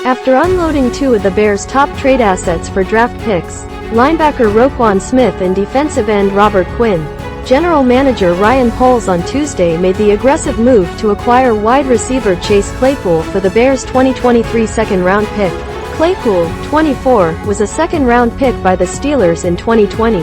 After unloading two of the Bears' top trade assets for draft picks, linebacker Roquan Smith and defensive end Robert Quinn, General Manager Ryan Poles on Tuesday made the aggressive move to acquire wide receiver Chase Claypool for the Bears' 2023 second-round pick. Claypool, 24, was a second-round pick by the Steelers in 2020.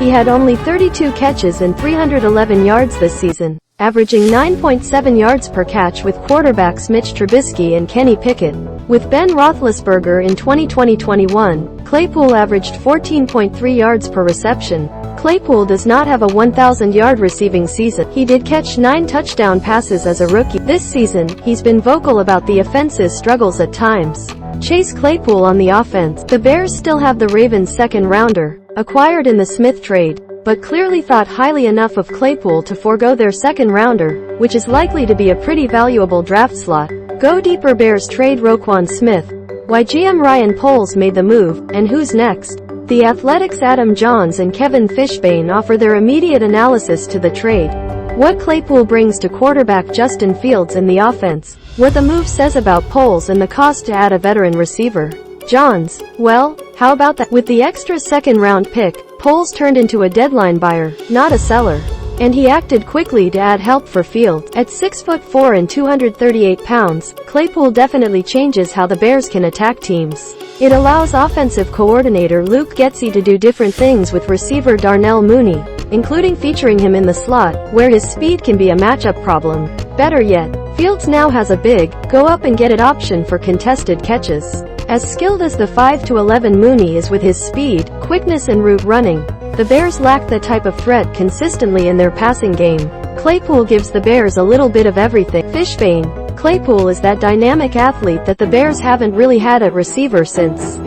He had only 32 catches and 311 yards this season, averaging 9.7 yards per catch with quarterbacks Mitch Trubisky and Kenny Pickett. With Ben Roethlisberger in 2020-21, Claypool averaged 14.3 yards per reception. Claypool does not have a 1,000-yard receiving season. He did catch 9 touchdown passes as a rookie. This season, he's been vocal about the offense's struggles at times. Chase Claypool on the offense. The Bears still have the Ravens' second-rounder, acquired in the Smith trade, but clearly thought highly enough of Claypool to forego their second-rounder, which is likely to be a pretty valuable draft slot. Go deeper. Bears trade Roquan Smith. Why GM Ryan Poles made the move, and who's next? The Athletic's Adam Jahns and Kevin Fishbain offer their immediate analysis to the trade. What Claypool brings to quarterback Justin Fields in the offense. What the move says about Poles and the cost to add a veteran receiver. Jahns, well, how about that? With the extra second-round pick, Poles turned into a deadline buyer, not a seller. And he acted quickly to add help for Fields. At 6'4" and 238 pounds, Claypool definitely changes how the Bears can attack teams. It allows offensive coordinator Luke Getsy to do different things with receiver Darnell Mooney, including featuring him in the slot, where his speed can be a matchup problem. Better yet, Fields now has a big, go-up-and-get-it option for contested catches. As skilled as the 5'11" Mooney is with his speed, quickness and route running, the Bears lack that type of threat consistently in their passing game. Claypool gives the Bears a little bit of everything. Fishbain, Claypool is that dynamic athlete that the Bears haven't really had at receiver since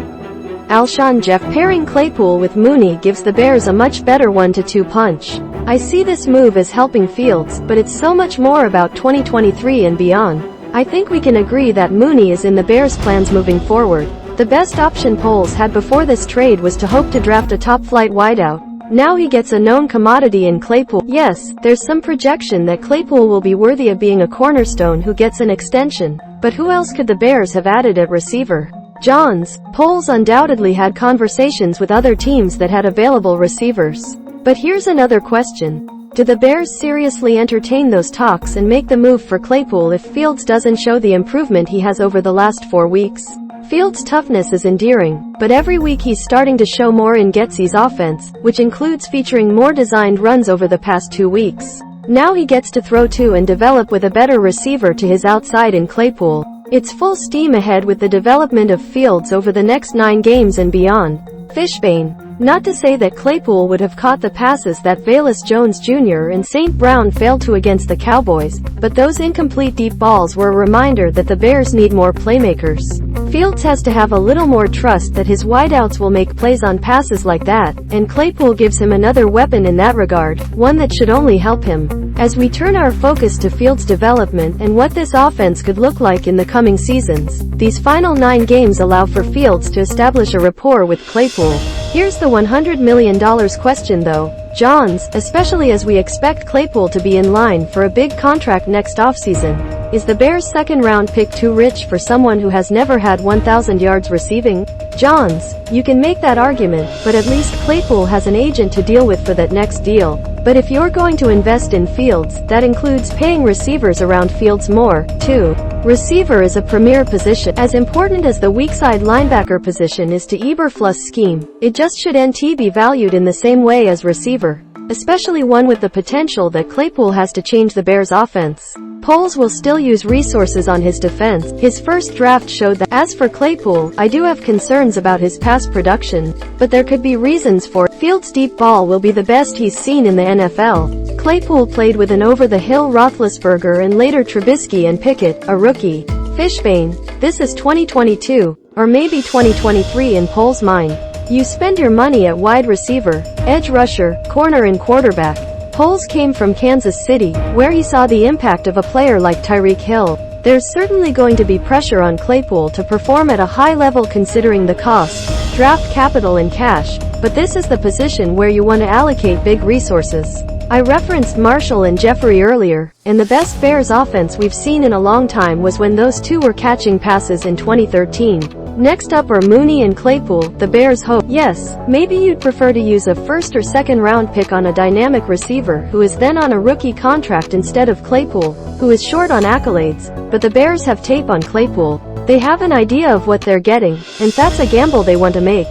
Alshon Jeffery. Pairing Claypool with Mooney gives the Bears a much better 1-2 punch. I see this move as helping Fields, but it's so much more about 2023 and beyond. I think we can agree that Mooney is in the Bears' plans moving forward. The best option Poles had before this trade was to hope to draft a top-flight wideout. Now he gets a known commodity in Claypool. Yes, there's some projection that Claypool will be worthy of being a cornerstone who gets an extension, but who else could the Bears have added at receiver? Jahns, Poles undoubtedly had conversations with other teams that had available receivers. But here's another question. Do the Bears seriously entertain those talks and make the move for Claypool if Fields doesn't show the improvement he has over the last 4 weeks? Fields' toughness is endearing, but every week he's starting to show more in Getsy's offense, which includes featuring more designed runs over the past 2 weeks. Now he gets to throw to and develop with a better receiver to his outside in Claypool. It's full steam ahead with the development of Fields over the next 9 games and beyond. Fishbain. Not to say that Claypool would have caught the passes that Velus Jones Jr. and St. Brown failed to against the Cowboys, but those incomplete deep balls were a reminder that the Bears need more playmakers. Fields has to have a little more trust that his wideouts will make plays on passes like that, and Claypool gives him another weapon in that regard, one that should only help him. As we turn our focus to Fields' development and what this offense could look like in the coming seasons, these final 9 games allow for Fields to establish a rapport with Claypool. Here's the $100 million question though. Jahns, especially as we expect Claypool to be in line for a big contract next offseason. Is the Bears' second-round pick too rich for someone who has never had 1,000 yards receiving? Jahns, you can make that argument, but at least Claypool has an agent to deal with for that next deal. But if you're going to invest in Fields, that includes paying receivers around Fields more, too. Receiver is a premier position. As important as the weakside linebacker position is to Eberflus' scheme, it just shouldn't be valued in the same way as receiver, especially one with the potential that Claypool has to change the Bears' offense. Poles will still use resources on his defense. His first draft showed that. As for Claypool, I do have concerns about his pass production, but there could be reasons for it. Fields' deep ball will be the best he's seen in the NFL. Claypool played with an over-the-hill Roethlisberger and later Trubisky and Pickett, a rookie. Fishbain, this is 2022, or maybe 2023 in Poles' mind. You spend your money at wide receiver, edge rusher, corner and quarterback. Poles came from Kansas City, where he saw the impact of a player like Tyreek Hill. There's certainly going to be pressure on Claypool to perform at a high level considering the cost, draft capital and cash, but this is the position where you want to allocate big resources. I referenced Marshall and Jeffery earlier, and the best Bears offense we've seen in a long time was when those two were catching passes in 2013. Next up are Mooney and Claypool, the Bears hope. Yes, maybe you'd prefer to use a first or second round pick on a dynamic receiver who is then on a rookie contract instead of Claypool, who is short on accolades, but the Bears have tape on Claypool. They have an idea of what they're getting, and that's a gamble they want to make.